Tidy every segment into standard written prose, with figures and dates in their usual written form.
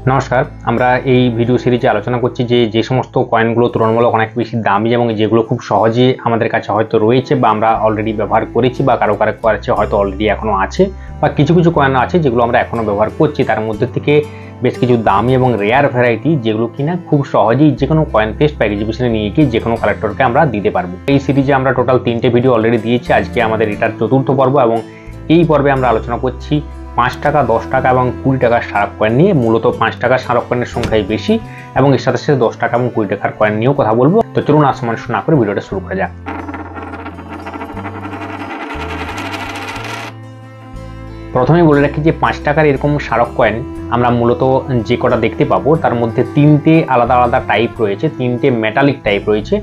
নমস্কার। আমরা এই ভিডিও সিরিজে আলোচনা করছি যে সমস্ত কয়েনগুলো তুলনামূলক অনেক বেশি দামি এবং যেগুলো খুব সহজে আমাদের কাছে হয়তো রয়েছে বা আমরা অলরেডি ব্যবহার করেছি বা কারো কাছে হয়তো অলরেডি এখনো আছে বা কিছু কিছু কয়েন আছে যেগুলো আমরা এখনো ব্যবহার করছি। তার মধ্যে থেকে বেশ কিছু দামি এবং রেয়ার ভ্যারাইটি যেগুলো কিনা খুব সহজেই যে কোনো কয়েন ফেস্ট বা এক্সিবিশনে নিয়ে গিয়ে যে কোনো কালেক্টরকে আমরা দিতে পারবো। এই সিরিজে আমরা টোটাল 3টে ভিডিও অলরেডি দিয়েছি। আজকে আমাদের এটার চতুর্থ পর্ব এবং এই পর্বে আমরা আলোচনা করছি 5 টাকা, 10 টাকা এবং 20 টাকার স্মারক কয়েন নিয়ে। মূলত 5 টাকার স্মারক কয়েনের সংখ্যাই বেশি এবং এর সাথে সাথে 10 টাকা এবং 20 টাকার কয়েন নিয়েও কথা বলবো। তো চলুন আর সময় নষ্ট না করে ভিডিওটা শুরু করা যাক। প্রথমেই বলে রাখি যে 5 টাকার এরকম স্মারক কয়েন আমরা মূলত যে কটা দেখতে পাবো তার মধ্যে 3টে আলাদা আলাদা টাইপ রয়েছে, 3টে মেটালিক টাইপ রয়েছে।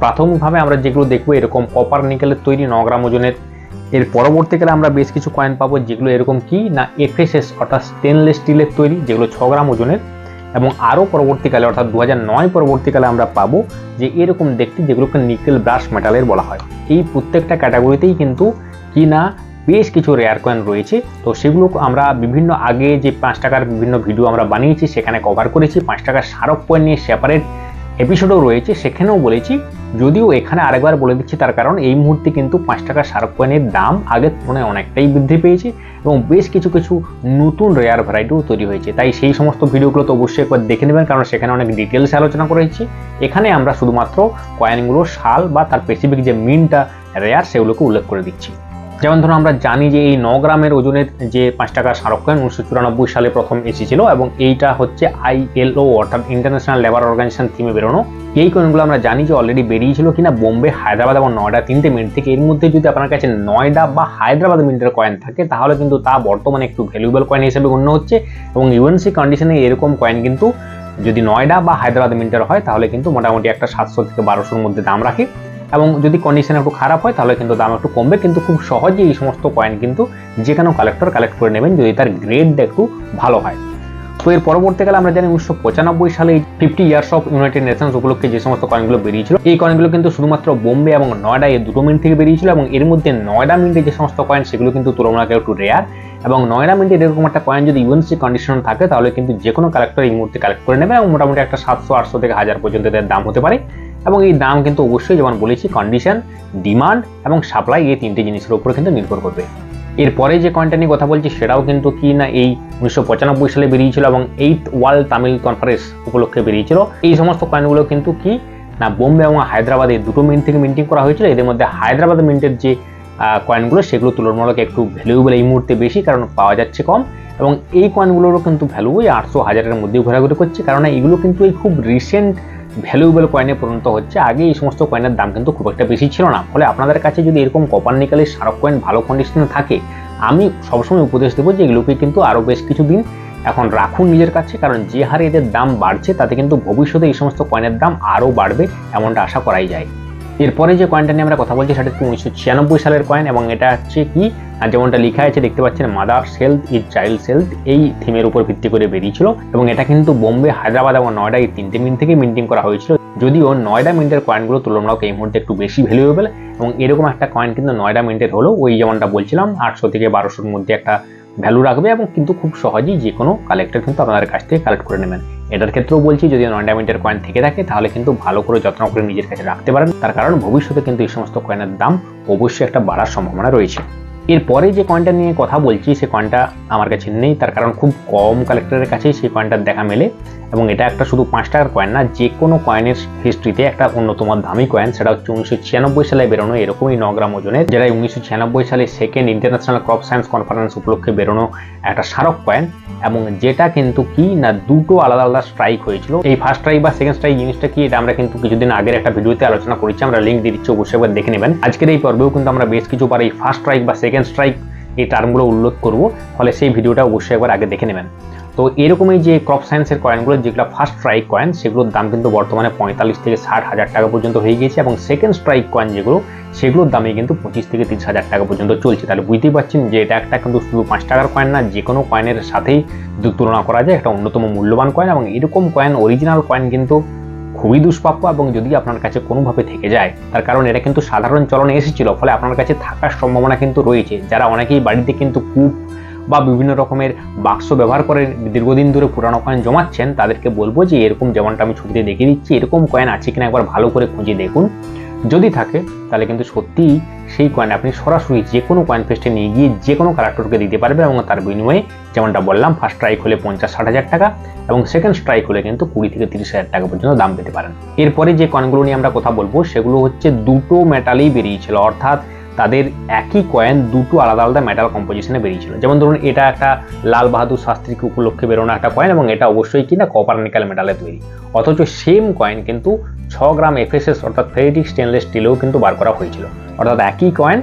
প্রাথমিকভাবে আমরা যেগুলো দেখবো এরকম কপার নিকেলের তৈরি 9 গ্রাম ওজনের। এর পরবর্তীকালে আমরা বেশ কিছু কয়েন পাবো যেগুলো এরকম কি না এফএসএস অর্থাৎ স্টেনলেস স্টিলের তৈরি, যেগুলো 6 গ্রাম ওজনের। এবং আরও পরবর্তীকালে অর্থাৎ 2009 পরবর্তীকালে আমরা পাবো যে এরকম দেখতে, যেগুলোকে নিকেল ব্রাশ মেটালের বলা হয়। এই প্রত্যেকটা ক্যাটাগরিতেই কিন্তু কি না বেশ কিছু রেয়ার কয়েন রয়েছে। তো সেগুলো আমরা বিভিন্ন আগে যে 5 টাকার বিভিন্ন ভিডিও আমরা বানিয়েছি সেখানে কভার করেছি। 5 টাকার স্মারক কয়েন নিয়ে সেপারেট এপিসোডও রয়েছে, সেখানেও বলেছি। যদিও এখানে আরেকবার বলে দিচ্ছি তার কারণ এই মুহূর্তে কিন্তু 5 টাকার স্মারক কয়েনের দাম আগের তুলনায় অনেকটাই বৃদ্ধি পেয়েছে এবং বেশ কিছু কিছু নতুন রেয়ার ভ্যারাইটিও তৈরি হয়েছে। তাই সেই সমস্ত ভিডিওগুলো তো অবশ্যই একবার দেখে নেবেন, কারণ সেখানে অনেক ডিটেলসে আলোচনা করেছি। এখানে আমরা শুধুমাত্র কয়েনগুলোর সাল বা তার স্পেসিফিক যে মিনটা রেয়ার সেগুলোকে উল্লেখ করে দিচ্ছি। যেমন ধরুন আমরা জানি যে এই 9 গ্রামের ওজনের যে 5 টাকার স্মারক কয়েন 1994 সালে প্রথম এসেছিল এবং এইটা হচ্ছে ILO অর্থাৎ ইন্টারন্যাশনাল লেবার অর্গানাইজেশন থিমে বেরোনো। এই কয়েনগুলো আমরা জানি যে অলরেডি বেরিয়েছিল কিনা বোম্বে, হায়দ্রাবাদ এবং নয়ডা 3টে মিন্ট থেকে। এর মধ্যে যদি আপনার কাছে নয়ডা বা হায়দ্রাবাদ মিন্টের কয়েন থাকে তাহলে কিন্তু তা বর্তমানে একটু ভ্যালুয়েবল কয়েন হিসেবে গণ্য হচ্ছে এবং ইউএনসি কন্ডিশনে এরকম কয়েন কিন্তু যদি নয়ডা বা হায়দ্রাবাদ মিন্টের হয় তাহলে কিন্তু মোটামুটি একটা 700 থেকে 1200-র মধ্যে দাম রাখে এবং যদি কন্ডিশন একটু খারাপ হয় তাহলে কিন্তু দাম একটু কমবে। কিন্তু খুব সহজে এই সমস্ত কয়েন কিন্তু যে কোনো কালেক্টর কালেক্ট করে নেবেন যদি তার গ্রেডটা একটু ভালো হয়। তো এর পরবর্তীকালে আমরা জানি 1995 সালে 50 ইয়ার্স অফ ইউনাইটেড নেশনস উপলক্ষে যে সমস্ত কয়েনগুলো বেরিয়েছিল, এই কয়েনগুলো কিন্তু শুধুমাত্র বোম্বে এবং নয়ডা এই দুটো মিন্ট থেকে বেরিয়েছিল এবং এর মধ্যে নয়ডা মিন্টে যে সমস্ত কয়েন সেগুলো কিন্তু তুলনামূলক একটু রেয়ার এবং নয়ডা মিন্টের এরকম একটা কয়েন যদি ইউএনসি কন্ডিশন থাকে তাহলে কিন্তু যে কোনো কালেক্টর এই মুহূর্তে কালেক্ট করে নেবে এবং মোটামুটি একটা 700, 800 থেকে 1000 পর্যন্ত এর দাম হতে পারে। এবং এই দাম কিন্তু অবশ্যই যেমন বলেছি কন্ডিশন, ডিমান্ড এবং সাপ্লাই এই 3টে জিনিসের উপর কিন্তু নির্ভর করবে। এরপরে যে কয়েনটা নিয়ে কথা বলছি সেটাও কিন্তু কি না এই 1995 সালে বেরিয়েছিল এবং 8th ওয়ার্ল্ড তামিল কনফারেন্স উপলক্ষে বেরিয়েছিল। এই সমস্ত কয়েনগুলো কিন্তু কি না বোম্বে এবং হায়দ্রাবাদে দুটো মিন্ট থেকে মিন্টিং করা হয়েছিল। এদের মধ্যে হায়দ্রাবাদ মিন্টের যে কয়েনগুলো সেগুলো তুলনামূলক একটু ভ্যালুয়েবল এই মুহূর্তে বেশি, কারণ পাওয়া যাচ্ছে কম এবং এই কয়েনগুলোরও কিন্তু ভ্যালু ওই 800-1000-এর মধ্যেই ঘোরাঘুরি করছে, কারণ এগুলো কিন্তু এই খুব রিসেন্ট ভ্যালুয়েবল কয়েনে পরিণত হচ্ছে। আগে এই সমস্ত কয়েনের দাম কিন্তু খুব একটা বেশি ছিল না। ফলে আপনাদের কাছে যদি এরকম কপার নিকেলের স্মারক কয়েন ভালো কন্ডিশনে থাকে, আমি সবসময় উপদেশ দেবো যে এগুলোকে কিন্তু আরও বেশ কিছুদিন এখন রাখুন নিজের কাছে, কারণ যে হারে এদের দাম বাড়ছে তাতে কিন্তু ভবিষ্যতে এই সমস্ত কয়েনের দাম আরও বাড়বে এমনটা আশা করাই যায়। এরপরে যে কয়েনটা নিয়ে আমরা কথা বলছি সেটা হচ্ছে 1996 সালের কয়েন এবং এটা হচ্ছে কি যেমনটা লেখা আছে দেখতে পাচ্ছেন mother health is child health, এই থিমের উপর ভিত্তি করে বেরিয়েছিল এবং এটা কিন্তু বোম্বে, হায়দ্রাবাদ এবং নয়ডা এই 3টে মিন্ট থেকে মিন্টিং করা হয়েছিল। যদিও নয়ডা মিন্টের কয়েনগুলো তুলনামূলক এই মুহূর্তে একটু বেশি ভ্যালুয়েবল এবং এরকম একটা কয়েন কিন্তু নয়ডা মিন্টের হলো ওই যেমনটা বলছিলাম 800 থেকে 1200-র মধ্যে একটা ভ্যালু রাখবে এবং কিন্তু খুব সহজেই যে কোনো কালেক্টর কিন্তু আপনাদের কাছ থেকে কালেক্ট করে নেবেন। এটার ক্ষেত্রেও বলছি যদি নয়ডা মিন্টের কয়েন থেকে থাকে তাহলে কিন্তু ভালো করে যত্ন করে নিজের কাছে রাখতে পারেন, তার কারণ ভবিষ্যতে কিন্তু এই সমস্ত কয়েনের দাম অবশ্যই একটা বাড়ার সম্ভাবনা রয়েছে। এরপরে যে কয়েনটা নিয়ে কথা বলছি সে কয়েনটা আমার কাছে নেই, তার কারণ খুব কম কালেক্টরের কাছেই সেই কয়েনটার দেখা মেলে এবং এটা একটা শুধু 5 টাকার কয়েন না, যে কোনো কয়েনের হিস্ট্রিতে একটা অন্যতম দামি কয়েন। সেটা হচ্ছে 1996 সালে বেরোনো এরকমই 9 গ্রাম ওজনের, যেটা 1996 সালে second international crop science conference উপলক্ষে বেরোনো একটা স্মারক কয়েন এবং যেটা কিন্তু কি না দুটো আলাদা আলাদা স্ট্রাইক হয়েছিল। এই ফার্স্ট স্ট্রাইক বা সেকেন্ড স্ট্রাইক জিনিসটা কি এটা আমরা কিন্তু কিছুদিন আগের একটা ভিডিওতে আলোচনা করেছি, আমরা লিঙ্ক দিয়ে দিচ্ছি, অবশ্যই একবার দেখে নেবেন। আজকের এই পর্বেও কিন্তু আমরা বেশ কিছুবার এই ফার্স্ট স্ট্রাইক বা সেকেন্ড স্ট্রাইক এই টার্মগুলো উল্লেখ করব, ফলে সেই ভিডিওটা অবশ্যই একবার আগে দেখে নেবেন। তো এরকমই যে ক্রপ সায়েন্সের কয়েনগুলো যেগুলো ফার্স্ট স্ট্রাইক কয়েন সেগুলোর দাম কিন্তু বর্তমানে 45 থেকে 60,000 টাকা পর্যন্ত হয়ে গিয়েছে এবং সেকেন্ড স্ট্রাইক কয়েন যেগুলো সেগুলোর দামে কিন্তু 25 থেকে 30,000 টাকা পর্যন্ত চলছে। তাহলে বুঝতেই পারছেন যে এটা একটা কিন্তু শুধু 5 টাকার কয়েন না, যে কোনো কয়েনের সাথেই তুলনা করা যায় একটা অন্যতম মূল্যবান কয়েন এবং এরকম কয়েন অরিজিনাল কয়েন কিন্তু খুবই দুষ্প্রাপ্য এবং যদি আপনার কাছে কোনোভাবে থেকে যায় তার কারণ এটা কিন্তু সাধারণ চলনে এসেছিল, ফলে আপনার কাছে থাকার সম্ভাবনা কিন্তু রয়েছে। যারা অনেকেই বাড়িতে কিন্তু কূপ বা বিভিন্ন রকমের বাক্স ব্যবহার করে দীর্ঘদিন ধরে পুরানো কয়েন জমাচ্ছেন, তাদেরকে বলবো যে এরকম যেমনটা আমি ছবিতে দেখিয়ে দিচ্ছি এরকম কয়েন আছে কিনা একবার ভালো করে খুঁজে দেখুন। যদি থাকে তাহলে কিন্তু সত্যিই সেই কয়েন আপনি সরাসরি যে কোনো কয়েন ফেস্টে নিয়ে গিয়ে যে কোনো কালেক্টরকে দিতে পারবেন এবং তার বিনিময়ে যেমনটা বললাম ফার্স্ট স্ট্রাইক হলে 50-60 হাজার টাকা এবং সেকেন্ড স্ট্রাইক হলে কিন্তু 20 থেকে 30 হাজার টাকা পর্যন্ত দাম পেতে পারেন। এরপরে যে কয়েনগুলো নিয়ে আমরা কথা বলবো সেগুলো হচ্ছে দুটো মেটালেই বেরিয়েছিল, অর্থাৎ তাদের একই কয়েন দুটো আলাদা আলাদা মেটাল কম্পোজিশনে বেরিয়েছিল। যেমন ধরুন এটা একটা লাল বাহাদুর শাস্ত্রীকে উপলক্ষে বেরোনো একটা কয়েন এবং এটা অবশ্যই কিনা কপার নিকেল মেটালে তৈরি, অথচ সেম কয়েন কিন্তু 6 গ্রাম এফএসএস অর্থাৎ ফেরিটিক স্টেনলেস স্টিলেও কিন্তু বার করা হয়েছিল, অর্থাৎ একই কয়েন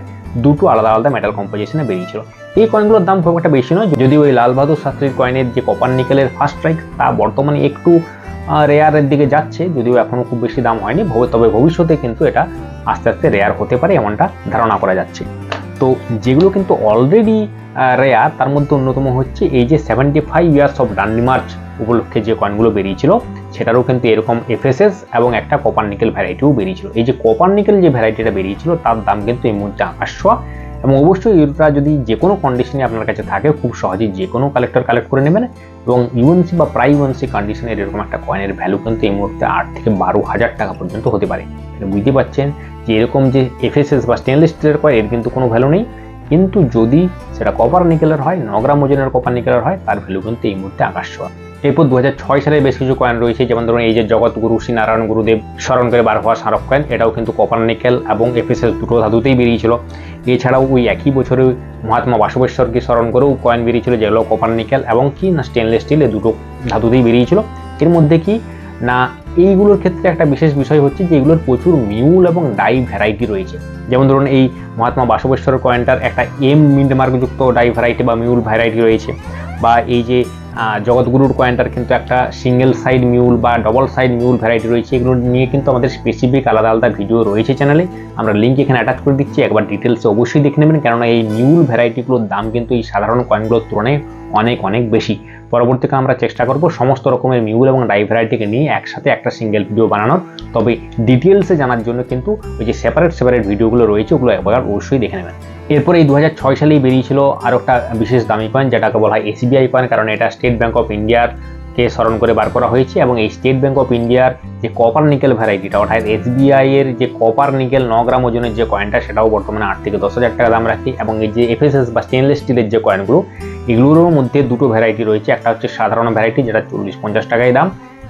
দুটো আলাদা আলাদা মেটাল কম্পোজিশনে বেরিয়েছিল। এই কয়েনগুলোর দাম খুব একটা বেশি নয়, যদিও ওই লাল বাহাদুর শাস্ত্রীর কয়েনের যে কপার নিকেলের ফার্স্ট স্ট্রাইক তা বর্তমানে একটু রেয়ারের দিকে যাচ্ছে, যদিও এখনো খুব বেশি দাম হয়নি, তবে ভবিষ্যতে কিন্তু এটা আস্তে আস্তে রেয়ার হতে পারে এমনটা ধারণা করা যাচ্ছে। তো যেগুলো কিন্তু অলরেডি রেয়ার তার মধ্যে অন্যতম হচ্ছে এই যে 75 ইয়ার্স অফ ডান্ডি মার্চ উপলক্ষে যে কয়েনগুলো বেরিয়েছিল সেটারও কিন্তু এরকম এফএসএস এবং একটা কপার নিকেল ভ্যারাইটিও বেরিয়েছিল। এই যে কপার নিকেল যে ভ্যারাইটিটা বেরিয়েছিল তার দাম কিন্তু এই মুহূর্তে আকাশ ছোঁয়া, এবং অবশ্যই এটা যদি যে কোনো কন্ডিশনে আপনার কাছে থাকে খুব সহজেই যে কোনো কালেক্টর কালেক্ট করে নেবেন, এবং ইউএনসি বা প্রাই ইউএনসি কন্ডিশনের এরকম একটা কয়েনের ভ্যালু কিন্তু এই মুহূর্তে 8 থেকে 12 হাজার টাকা পর্যন্ত হতে পারে। বুঝতে পারছেন যে এরকম যে এফএসএস বা স্টেনলেস স্টিলের কয়েন এর কিন্তু কোনো ভ্যালু নেই, কিন্তু যদি সেটা কপার নিকেলের হয় 9 গ্রাম ওজনের কপার নিকেলের হয় তার ভ্যালু কিন্তু এই মুহূর্তে আকাশ ছোঁয়া। এরপর 2006 সালে বেশ কিছু কয়েন রয়েছে, যেমন ধরুন এই যে জগৎগুরু শ্রী নারায়ণ গুরুদেব স্মরণ করে বার হওয়া স্মারক কয়েন, এটাও কিন্তু কপার নিকেল এবং এফএসএস দুটো ধাতুতেই বেরিয়েছিল। এছাড়াও ওই একই বছরে মহাত্মা বাসবেশ্বরকে স্মরণ করেও কয়েন বেরিয়েছিল যেগুলো কপার নিকেল এবং কি না স্টেনলেস স্টিল এই দুটো ধাতুতেই বেরিয়েছিল। এর মধ্যে কি না এইগুলোর ক্ষেত্রে একটা বিশেষ বিষয় হচ্ছে যে এগুলোর প্রচুর মিউল এবং ডাই ভ্যারাইটি রয়েছে। যেমন ধরুন এই মহাত্মা বাসবেশ্বর কয়েনটার একটা এম মিন্ট মার্কযুক্ত ডাই ভ্যারাইটি বা মিউল ভ্যারাইটি রয়েছে, বা এই যে জগৎগুরুর কয়েনটার কিন্তু একটা সিঙ্গেল সাইড মিউল বা ডবল সাইড মিউল ভ্যারাইটি রয়েছে। এগুলো নিয়ে কিন্তু আমাদের স্পেসিফিক আলাদা আলাদা ভিডিও রয়েছে চ্যানেলে, আমরা লিঙ্ক এখানে অ্যাটাচ করে দিচ্ছি, একবার ডিটেলসে অবশ্যই দেখে নেবেন, কেননা এই মিউল ভ্যারাইটিগুলোর দাম কিন্তু এই সাধারণ কয়েনগুলোর তুলনায় অনেক অনেক বেশি। পরবর্তীতে আমরা চেষ্টা করব সমস্ত রকমের মিউল এবং ডাই ভ্যারাইটিকে নিয়ে একসাথে একটা সিঙ্গেল ভিডিও বানানোর, তবে ডিটেলসে জানার জন্য কিন্তু ওই যে সেপারেট ভিডিওগুলো রয়েছে ওগুলো একবার অবশ্যই দেখে নেবেন। এরপরে এই 2006 সালেই বেরিয়েছিল আরও একটা বিশেষ দামি কয়েন যেটাকে বলা হয় এসবিআই কয়েন, কারণ এটা স্টেট ব্যাঙ্ক অফ ইন্ডিয়াকে স্মরণ করে বার করা হয়েছে, এবং এই স্টেট ব্যাঙ্ক অফ ইন্ডিয়ার যে কপার নিকেল ভ্যারাইটিটা অর্থাৎ এসবিআই এর যে কপার নিকেল 9 গ্রাম ওজনের যে কয়েনটা সেটাও বর্তমানে 8 থেকে 10 হাজার টাকা দাম রাখে, এবং এই যে এফএসএস বা স্টেনলেস স্টিলের যে কয়েনগুলো এগুলোর মধ্যে দুটো ভ্যারাইটি রয়েছে, একটা হচ্ছে সাধারণ ভ্যারাইটি যেটা 40-50 টাকায় দাম,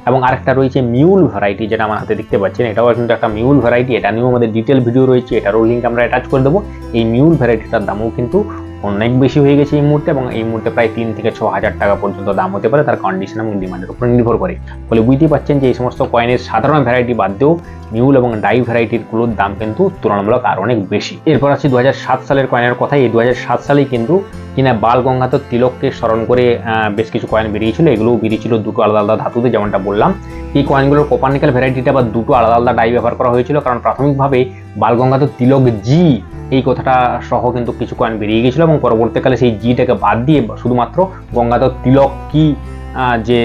এবং আরেকটা রয়েছে মিউল ভ্যারাইটি যেটা আমার হাতে দেখতে পাচ্ছেন, এটাও কিন্তু একটা মিউল ভ্যারাইটি, এটা নিয়েও আমাদের ডিটেল ভিডিও রয়েছে, এটারও লিঙ্ক আমরা অ্যাটাচ করে দেবো। এই মিউল ভ্যারাইটিটার দামও কিন্তু অনেক বেশি হয়ে গেছে এই মুহূর্তে, এবং এই মুহূর্তে প্রায় 3 থেকে 6 হাজার টাকা পর্যন্ত দাম হতে পারে, তার কন্ডিশন এবং ডিমান্ডের উপর নির্ভর করে। ফলে বুঝতেই পারছেন যে এই সমস্ত কয়েনের সাধারণ ভ্যারাইটি বাদ দিয়েও মিউল এবং ডাই ভ্যারাইটিগুলোর দাম কিন্তু তুলনামূলক আর অনেক বেশি। এরপর আছে 2007 সালের কয়েনের কথা। এই 2007 সালেই কিন্তু কিনা বাল গঙ্গাধর তিলককে স্মরণ করে বেশ কিছু কয়েন বেরিয়েছিল, এগুলোও বেরিয়েছিল দুটো আলাদা আলাদা ধাতুতে যেমনটা বললাম। এই কয়েনগুলোর কপার নিকেল ভ্যারাইটিটা বা দুটো আলাদা আলাদা ডাই ব্যবহার করা হয়েছিল, কারণ প্রাথমিকভাবে বাল গঙ্গাধর তিলক জি এই কথাটা সহ কিন্তু কিছু কয়েন বেরিয়ে গেছিল, এবং পরবর্তীকালে সেই জিটাকে বাদ দিয়ে শুধুমাত্র গঙ্গাধর তিলক কি যে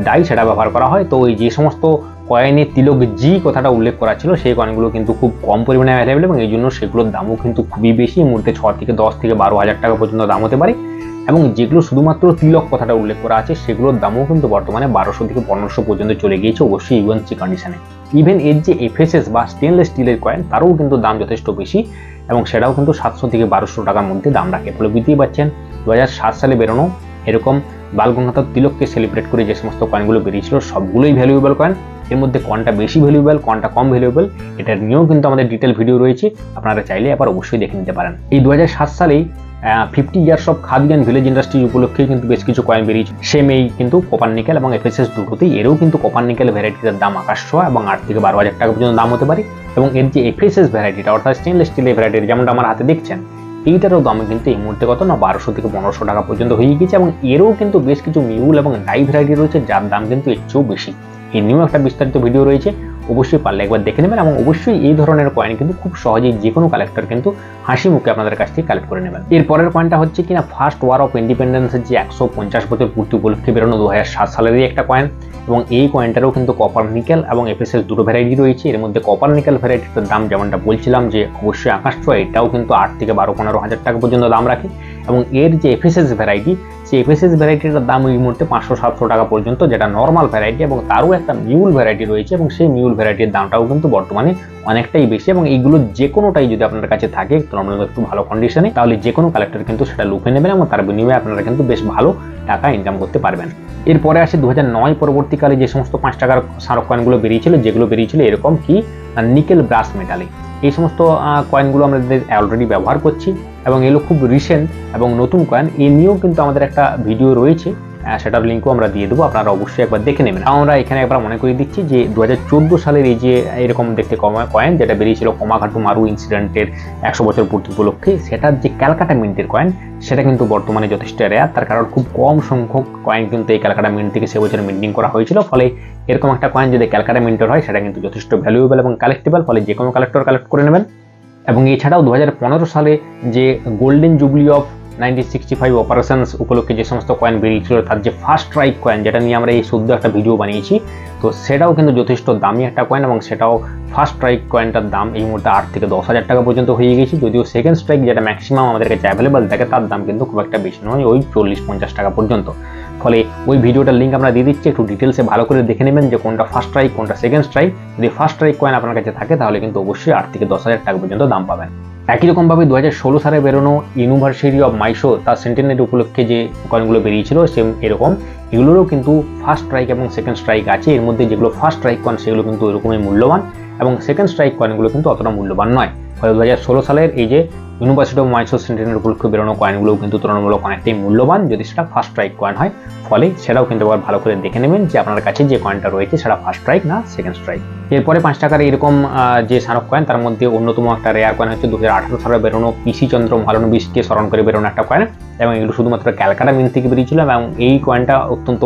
ডাই সেটা ব্যবহার করা হয়। তো ওই যে সমস্ত কয়েনে তিলক জি কথাটা উল্লেখ করা ছিল সেই কয়েনগুলো কিন্তু খুব কম পরিমাণে অ্যাভেলেবেল, এবং এই জন্য সেগুলোর দামও কিন্তু খুবই বেশি, এই মুহূর্তে 6 থেকে 10 থেকে 12 হাজার টাকা পর্যন্ত দাম হতে পারে, এবং যেগুলো শুধুমাত্র তিলক কথাটা উল্লেখ করা আছে সেগুলোর দামও কিন্তু বর্তমানে 1200 থেকে 1500 পর্যন্ত চলে গিয়েছে, অবশ্যই ইউএনসি কন্ডিশনে। ইভেন এর যে এফএসএস বা স্টেনলেস স্টিলের কয়েন তারও কিন্তু দাম যথেষ্ট বেশি, এবং সেটাও কিন্তু 700 থেকে 1200 টাকার মধ্যে দাম রাখে। ফলে বুঝতেই পারছেন 2007 সালে বেরোনো এরকম বাল গঙ্গাধর তিলককে সেলিব্রেট করে যে সমস্ত কয়েনগুলো বেরিয়েছিল সবগুলোই ভ্যালুয়েবল কয়েন। এর মধ্যে কোনটা বেশি ভ্যালুয়েবল কোনটা কম ভ্যালুয়েবল এটা নিয়েও কিন্তু আমাদের ডিটেল ভিডিও রয়েছে, আপনারা চাইলে আবার অবশ্যই দেখে নিতে পারেন। এই 2007 সালেই 50 years of khadi and village industry উপলক্ষে কিন্তু বেশ কিছু কয়েন বেরিয়েছে, সেম এই কিন্তু কপার নিকেল এবং এফএসএস দুটোতেই, এরও কিন্তু কপার নিকেল ভ্যারাইটিটার দাম আকাশ ছোঁয়া এবং 8 থেকে 12 হাজার টাকা পর্যন্ত দাম হতে পারে, এবং এর যে এফএসএস ভ্যারাইটিটা অর্থাৎ স্টেনলেস স্টিলের ভ্যারাইটি যেমনটা আমার হাতে দেখছেন এইটারও দাম কিন্তু এই মুহূর্তে কত না 1200 থেকে 1500 টাকা পর্যন্ত হয়ে গেছে, এবং এরও কিন্তু বেশ কিছু মিউল এবং ডাই ভ্যারাইটি রয়েছে যার দাম কিন্তু এর চেয়েও বেশি। এই নিয়েও একটা বিস্তারিত ভিডিও রয়েছে, অবশ্যই পারলে একবার দেখে নেবেন, এবং অবশ্যই এই ধরনের কয়েন কিন্তু খুব সহজেই যে কোনো কালেক্টর কিন্তু হাসি মুখে আপনাদের কাছ থেকে কালেক্ট করে নেবেন। এরপরের কয়েনটা হচ্ছে কিনা ফার্স্ট ওয়ার অফ ইন্ডিপেন্ডেন্সের যে 150 বছর পূর্তি উপলক্ষে বেরোনো 2007 সালেরই একটা কয়েন, এবং এই কয়েনটারও কিন্তু কপার নিকেল এবং এফএসএস দুটো ভ্যারাইটি রয়েছে। এর মধ্যে কপার নিকেল ভ্যারাইটিটার দাম যেমনটা বলছিলাম যে অবশ্যই আকাশ ছোঁয়া, এটাও কিন্তু 8 থেকে 12-15 হাজার টাকা পর্যন্ত দাম রাখে, এবং এর যে এফএসএস ভ্যারাইটি, সেই এফএসএস ভ্যারাইটিটার দাম এই মুহূর্তে 500-700 টাকা পর্যন্ত, যেটা নর্মাল ভ্যারাইটি, এবং তারও একটা মিউল ভ্যারাইটি রয়েছে এবং সেই মিউল ভ্যারাইটির দামটাও কিন্তু বর্তমানে অনেকটাই বেশি। এবং এইগুলো যে কোনোটাই যদি আপনার কাছে থাকে তুলনামূলক একটু ভালো কন্ডিশনে, তাহলে যে কোনো কালেক্টর কিন্তু সেটা লুফে নেবেন এবং তার বিনিময়ে আপনারা কিন্তু বেশ ভালো টাকা ইনকাম করতে পারবেন। এরপরে আসে 2009 পরবর্তীকালে যে সমস্ত 5 টাকার স্মারক কয়েনগুলো বেরিয়েছিল, যেগুলো বেরিয়েছিল এরকম কি নিকেল ব্রাশ মেটালে। এই সমস্ত কয়েনগুলো আমরা অলরেডি ব্যবহার করছি এবং এগুলো খুব রিসেন্ট এবং নতুন কয়েন। এ নিয়েও কিন্তু আমাদের একটা ভিডিও রয়েছে, সেটার লিঙ্কও আমরা দিয়ে দেবো, আপনারা অবশ্যই একবার দেখে নেবেন। আমরা এখানে একবার মনে করিয়ে দিচ্ছি যে 2014 সালের এই যে এরকম দেখতে কয়েন যেটা বেরিয়েছিল কোমাঘাটু মারু ইনসিডেন্টের 100 বছর পূর্তি উপলক্ষে, সেটার যে ক্যালকাটা মিন্টের কয়েন সেটা কিন্তু বর্তমানে যথেষ্ট রেয়ার। তার কারণ খুব কম সংখ্যক কয়েন কিন্তু এই ক্যালকাটা মিন্ট থেকে সে বছর মিন্টিং করা হয়েছিল। ফলে এরকম একটা কয়েন যদি ক্যালকাটা মিন্টের হয় সেটা কিন্তু যথেষ্ট ভ্যালুয়েবল এবং কালেক্টেবল, ফলে যে কোনো কালেক্টর কালেক্ট করে নেবেন। এবং এছাড়াও 2015 সালে যে গোল্ডেন জুবলি অফ 1965 অপারেশনস উপলক্ষে যে সমস্ত কয়েন বেরিয়েছিল, তার যে ফার্স্ট স্ট্রাইক কয়েন, যেটা নিয়ে আমরা এই সদ্য একটা ভিডিও বানিয়েছি, তো সেটাও কিন্তু যথেষ্ট দামি একটা কয়েন এবং সেটাও ফার্স্ট স্ট্রাইক কয়েনটার দাম এই মুহূর্তে 8 থেকে 10,000 টাকা পর্যন্ত হয়ে গেছে। যদিও সেকেন্ড স্ট্রাইক যেটা ম্যাক্সিমাম আমাদের কাছে অ্যাভেলেবল থাকে, তার দাম কিন্তু খুব একটা বেশি নয়, ওই 40-50 টাকা পর্যন্ত। ফলে ওই ভিডিওটার লিঙ্ক আমরা দিয়ে দিচ্ছি, একটু ডিটেলসে ভালো করে দেখে নেবেন যে কোনটা ফার্স্ট স্ট্রাইক কোনটা সেকেন্ড স্ট্রাইক। যদি ফার্স্ট স্ট্রাইক কয়েন আপনার কাছে থাকে তাহলে কিন্তু অবশ্যই 8 থেকে 10,000 টাকা পর্যন্ত দাম পাবেন। একই রকমভাবে 2016 সালে বেরোনো ইউনিভার্সিটি অফ মাইসো তার সেন্টেনারি উপলক্ষে যে কয়েনগুলো বেরিয়েছিল সেম এরকম, এগুলোরও কিন্তু ফার্স্ট স্ট্রাইক এবং সেকেন্ড স্ট্রাইক আছে। এর মধ্যে যেগুলো ফার্স্ট স্ট্রাইক কয়েন সেগুলো কিন্তু ওইরকমই মূল্যবান এবং সেকেন্ড স্ট্রাইক কয়েনগুলো কিন্তু অতটা মূল্যবান নয়। ফলে 2016 সালের এই যে ইউনিভার্সিটি অফ মাইসো সেন্টেনারি উপলক্ষে বেরোনো কয়েনগুলোও কিন্তু তুলনামূলক অনেকটাই মূল্যবান যদি সেটা ফার্স্ট স্ট্রাইক কয়েন হয়। ফলে সেটাও কিন্তু আবার ভালো করে দেখে নেবেন যে আপনার কাছে যে কয়েনটা রয়েছে সেটা ফার্স্ট স্ট্রাইক না সেকেন্ড স্ট্রাইক। এরপরে 5 টাকার এরকম যে স্মারক কয়েন, তার মধ্যে অন্যতম একটা রেয়ার কয়েন হচ্ছে 2018 সালে বেরোনো পিসি চন্দ্র মহালনবিশকে স্মরণ করে বেরোনো একটা কয়েন এবং এগুলো শুধুমাত্র ক্যালকাটা মিন্ট থেকে বেরিয়েছিল এবং এই কয়েনটা অত্যন্ত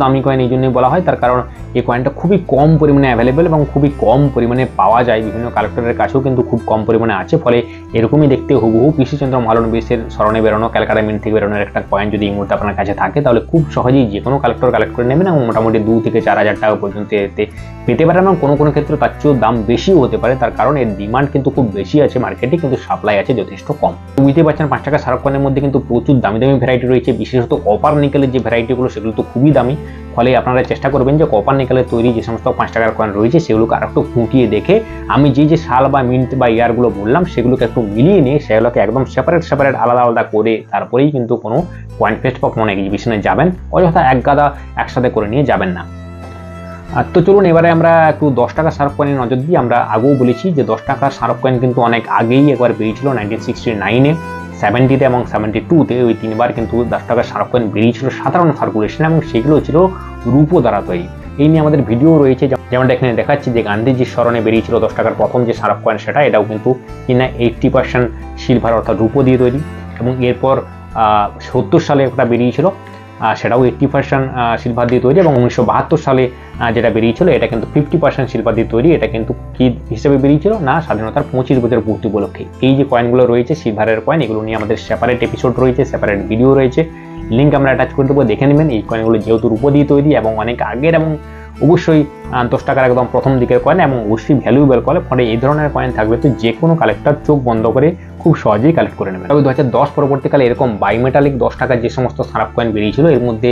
দামি কয়েন এই জন্যই বলা হয়, তার কারণ এই কয়েনটা খুবই কম পরিমাণে অ্যাভেলেবেল এবং খুবই কম পরিমাণে পাওয়া যায়, বিভিন্ন কালেক্টরের কাছেও কিন্তু খুব কম পরিমাণে আছে। ফলে এরকমই দেখতে হুবহু পিসি চন্দ্র মহালনবিশের স্মরণে বেরোনো ক্যালকাটা মিন্ট থেকে বেরোনোর একটা কয়েন যদি এই মুহূর্তে আপনার কাছে থাকে তাহলে খুব সহজেই যে কোনো কালেক্টর কালেক্ট করে নেবেন এবং মোটামুটি 2 থেকে 4,000 টাকা পর্যন্ত এতে পেতে পারেন এবং কোনো ক্ষেত্রে তার চেয়েও দাম বেশিও হতে পারে, তার কারণ এর ডিমান্ড কিন্তু খুব বেশি আছে মার্কেটে, কিন্তু সাপ্লাই আছে যথেষ্ট কম। বুঝতে পারছেন 5 টাকা স্মারক কয়েনের মধ্যে কিন্তু প্রচুর দামি দামি ভ্যারাইটি রয়েছে, বিশেষত কপার নিকেলের যে ভ্যারাইটিগুলো সেগুলো তো খুবই দামি। ফলে আপনারা চেষ্টা করবেন যে কপার নিকেলের তৈরি যে সমস্ত 5 টাকার কয়েন রয়েছে সেগুলোকে আরেকটু খুঁটিয়ে দেখে আমি যে সাল বা মিন্ট বা ইয়ারগুলো বললাম সেগুলোকে একটু মিলিয়ে নিয়ে সেগুলোকে একদম সেপারেট আলাদা করে তারপরেই কিন্তু কোনো কয়েন ফেস্ট বা কোনো এক্সিবিশনে যাবেন, অযথা এক গাদা একসাথে করে নিয়ে যাবেন না। তো চলুন এবারে আমরা একটু 10 টাকা স্মারক কয়েনের নজর দিই। আমরা আগেও বলেছি যে 10 টাকার স্মারক কয়েন কিন্তু অনেক আগেই একবার বেরিয়েছিল 1969-এ, 70-তে এবং 72-তে, ওই 3 বার কিন্তু 10 টাকার স্মারক কয়েন বেরিয়েছিল সাধারণ সার্কুলেশন এবং সেগুলো ছিল রূপো দ্বারা তৈরি। এই নিয়ে আমাদের ভিডিও রয়েছে, যেমনটা এখানে দেখাচ্ছি যে গান্ধীজির স্মরণে বেরিয়েছিল 10 টাকার প্রথম যে স্মারক কয়েন সেটা, এটাও কিন্তু কিনা 80% সিলভার অর্থাৎ রূপো দিয়ে তৈরি। এবং এরপর 70 সালে একটা বেরিয়েছিল, সেটাও 80% সিলভার দিয়ে তৈরি এবং 1972 সালে যেটা বেরিয়েছিল এটা কিন্তু 50% সিলভার দিয়ে তৈরি। এটা কিন্তু কি হিসেবে বেরিয়েছিল না স্বাধীনতার 25 বছর পূর্তি উপলক্ষে। এই যে কয়েনগুলো রয়েছে সিলভারের কয়েন, এগুলো নিয়ে আমাদের সেপারেট এপিসোড রয়েছে, সেপারেট ভিডিও রয়েছে, লিঙ্ক আমরা অ্যাটাচ করে দেবো, দেখে নেবেন। এই কয়েনগুলো যেহেতু রূপো দিয়ে তৈরি এবং অনেক আগের এবং অবশ্যই 10 টাকার একদম প্রথম দিকের কয়েন এবং অবশ্যই ভ্যালুয়েবল কয়েন, ফলে এই ধরনের কয়েন থাকলে তো যে কোনো কালেক্টর চোখ বন্ধ করে খুব সহজেই কালেক্ট করে নেবেন। তবে 2010 পরবর্তীকালে এরকম বাইমেটালিক 10 টাকার যে সমস্ত স্মারক কয়েন বেরিয়েছিল এর মধ্যে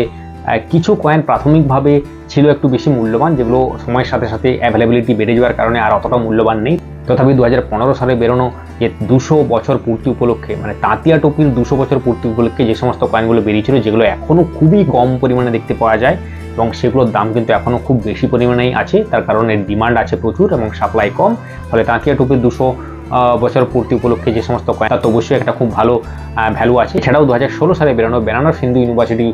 কিছু কয়েন প্রাথমিকভাবে ছিল একটু বেশি মূল্যবান, যেগুলো সময়ের সাথে সাথে অ্যাভেলেবিলিটি বেড়ে যাওয়ার কারণে আর অতটা মূল্যবান নেই। তথাপি 2015 সালে বেরোনো যে 200 বছর পূর্তি উপলক্ষে, মানে তাঁতিয়া টুপির 200 বছর পূর্তি উপলক্ষে যে সমস্ত কয়েনগুলো বেরিয়েছিল যেগুলো এখনও খুবই কম পরিমাণে দেখতে পাওয়া যায় এবং সেগুলোর দাম কিন্তু এখনও খুব বেশি পরিমাণেই আছে, তার কারণ এর ডিমান্ড আছে প্রচুর এবং সাপ্লাই কম। ফলে তাঁতিয়া টুপির 200 বছর পূর্তি উপলক্ষে যে সমস্ত কয়েন তার তো অবশ্যই একটা খুব ভালো ভ্যালু আছে। এছাড়াও 2016 সালে বেরোনো বেনারস হিন্দু ইউনিভার্সিটি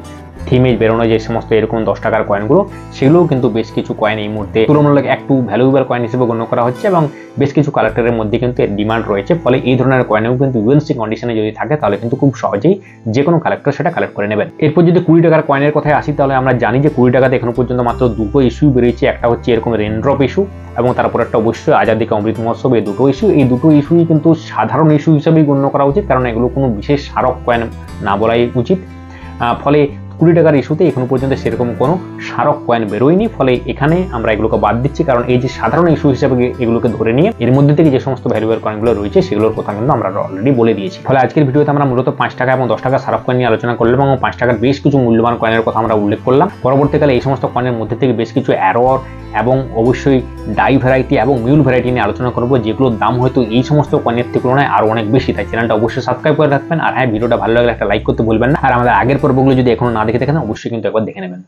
থিমে বেরোনো যে সমস্ত এরকম 10 টাকার কয়েনগুলো সেগুলোও কিন্তু বেশ কিছু কয়েন এই মুহূর্তে তুলনামূলক একটু ভ্যালুয়েবল কয়েন হিসেবে গণ্য করা হচ্ছে এবং বেশ কিছু কালেক্টরের মধ্যে কিন্তু এর ডিমান্ড রয়েছে। ফলে এই ধরনের কয়েনেও কিন্তু ইউএনসি কন্ডিশনে যদি থাকে তাহলে কিন্তু খুব সহজেই যে কোনো কালেক্টর সেটা কালেক্ট করে নেবেন। এরপর যদি 20 টাকার কয়েনের কথায় আসি তাহলে আমরা জানি যে 20 টাকাতে এখনো পর্যন্ত মাত্র দুটো ইস্যু বেরিয়েছে, একটা হচ্ছে এরকম রেনড্রপ ইস্যু এবং তারপর একটা অবশ্যই আজাদি কা অমৃত মহোৎসব। এই দুটো ইস্যু, এই দুটো ইস্যুই কিন্তু সাধারণ ইস্যু হিসেবেই গণ্য করা উচিত, কারণ এগুলো কোনো বিশেষ স্মারক কয়েন না বলাই উচিত। ফলে 20 টাকার ইস্যুতে এখনো পর্যন্ত সেরকম কোনো স্মারক কয়েন বেরোয়নি, ফলে এখানে আমরা এগুলোকে বাদ দিচ্ছি, কারণ এই যে সাধারণ ইস্যু হিসেবে এগুলোকে ধরে নিয়ে এর মধ্যে থেকে যে সমস্ত ভ্যালুয়েবল কয়েনগুলো রয়েছে সেগুলোর কথা কিন্তু আমরা অলরেডি বলে দিয়েছি। ফলে আজকের ভিডিওতে আমরা মূলত 5 টাকা এবং 10 টাকা স্মারক কয়েন নিয়ে আলোচনা করলাম এবং 5 টাকার বেশ কিছু মূল্যবান কয়েনের কথা আমরা উল্লেখ করলাম। পরবর্তীকালে এই সমস্ত কয়েনের মধ্যে থেকে বেশ কিছু অ্যারোর এবং অবশ্যই ডাই ভ্যারাইটি এবং মিউল ভ্যারাইটি নিয়ে আলোচনা করবো, যেগুলোর দাম হয়তো এই সমস্ত কয়েনের তুলনায় আরো অনেক বেশি। তাই চ্যানেলটা অবশ্যই সাবস্ক্রাইব করে রাখবেন, আর হ্যাঁ, ভিডিওটা ভালো লাগলে একটা লাইক করতে ভুলবেন না, আর আমাদের আগের পর্বগুলো যদি এখনো না দেখে থাকেন অবশ্যই কিন্তু একবার দেখে নেবেন।